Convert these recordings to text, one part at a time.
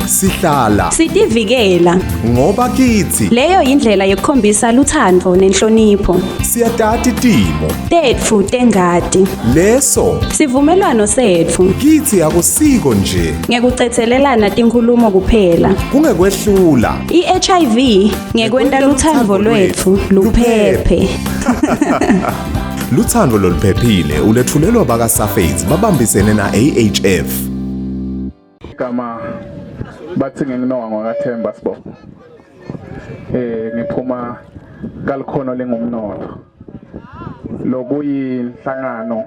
sihlala Sitivikela. ngoba kithi Leyo indlela yokukhombisa luthando nenhlonipho. siyatata itimo Tetfu tengadi. leso Sivumelwano setfu. kithi akusiko nje Ngekucethelelana tinkhulumo kuphela. kungekwehlula I-HIV ngekwenta lutsandvo lwetfu luphephe. luthando loluphephile ulethulelwa bakaSafex babambisene na-AHF. Igama bathi nginginowa ngokaThemba Sibongo. Ngiphuma kalikhono lengumnotho. Lokuyinhlangano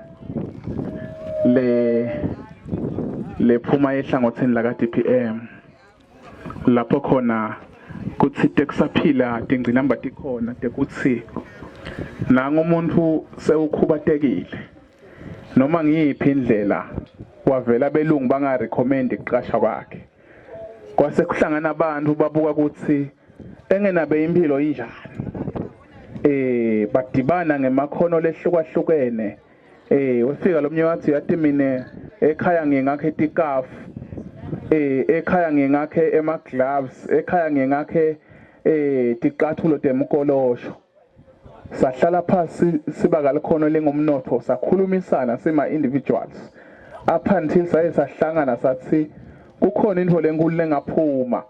lephuma ehlangotheni la ka-DPM. Lapho khona kuthi tekusaphila tingcinamba tikhona tekuthi nanga umuntu sewukhubatekile noma ngiyiphi indlela wavela belungu bangarecommend iqasha kwakhe kwase kuhlangana abantu babuka ukuthi engenabe impilo injani badibana ngemakhono lehlukahlukene wafika lomnye wathi yathi mina ekhaya ngingakhe itikafu ekhaya ngingakhe ema-gloves ekhaya ngingakhe tiqathulo temkolosho sahlala phansi siba kalikhono lengumnotho sakhulumisana sima-individuals up until saye sahlangana sathi kukhona into lenkulu lengaphuma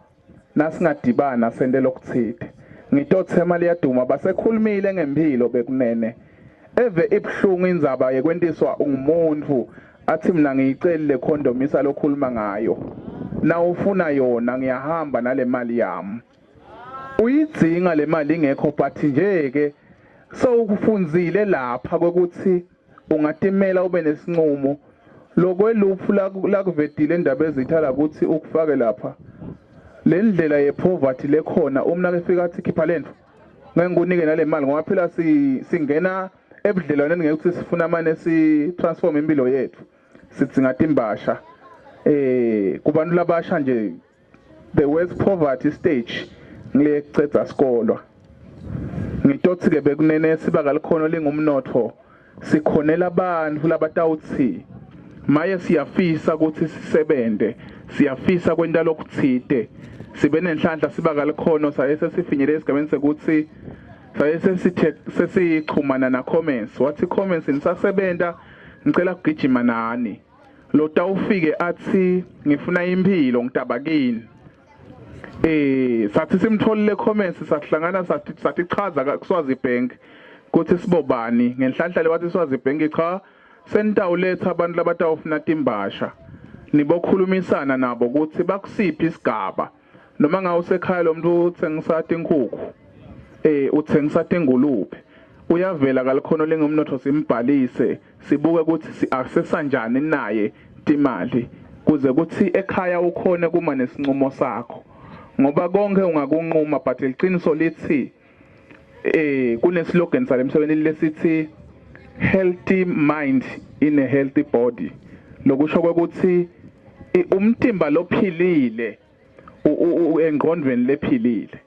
nasingadibana sente lokuthide ngitothema liyaduma basekhulumile ngempilo bekunene eve ibhlungu indzaba yekwentiswa ngumuntu athi mina ngiyiceli le condom isalokhuluma ngayo na ufuna yona ngiyahamba nale mali yami uyidzinga le mali ingekho but nje ke sowukufunzile lapha ukuthi ungatimela ube nesinqumo lokweluphu lakuvedile indaba ezithala ukuthi ukufake lapha le ndlela yepoverty lekhona umna kefika athi khipha lento ngeke ngunike nale mali ngoba phela singena ebudlelwaneni ngeke ukuthi sifuna manje si transform impilo yethu sidzinga timbasha kubantu labasha nje the worst poverty stage ngile kucedza sikolwa ngitothi ke bekunene siba kalikhono lengumnotho sikhonela abantu labatawuthi maye siyafisa ukuthi sisebente siyafisa kwenta lokuthide sibe nenhlanhla siba kalikhono saye sesifinyele esigabeni sekuthi saye sesixhumana na comments wathi comments nisasebenta ngicela kugijima nani lo tawufike athi ngifuna impilo ngitabakini sathi simtholile comments sahlangana sathi chaza kuSwazi Bank kuthi sibobani ngenhlanhla lewathi Swazi Bank cha sentawuletha abantu labatawufuna timbasha nibokhulumisana nabo ukuthi bakusiphi isigaba noma ngawusekhaya lo muntu uthengisa inkukhu uthengisa ingulube uyavela kalikhono lengumnotho simbhalise sibuke ukuthi si-accessa njani naye imali kuze kuthi ekhaya ukhone kuma nesinqumo sakho ngoba konke ungakunquma but iqiniso lithi kuneslogan sale emsebenzini lesithi healthy mind in a healthy body lokusho ukuthi umtimba lophilile engqondweni lephilile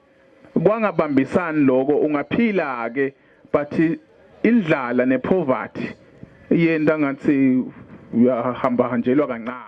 kwangabambisani lokho ungaphila ke but indlala nepoverty yenta ngathi uyahamba hanjelwa kancane.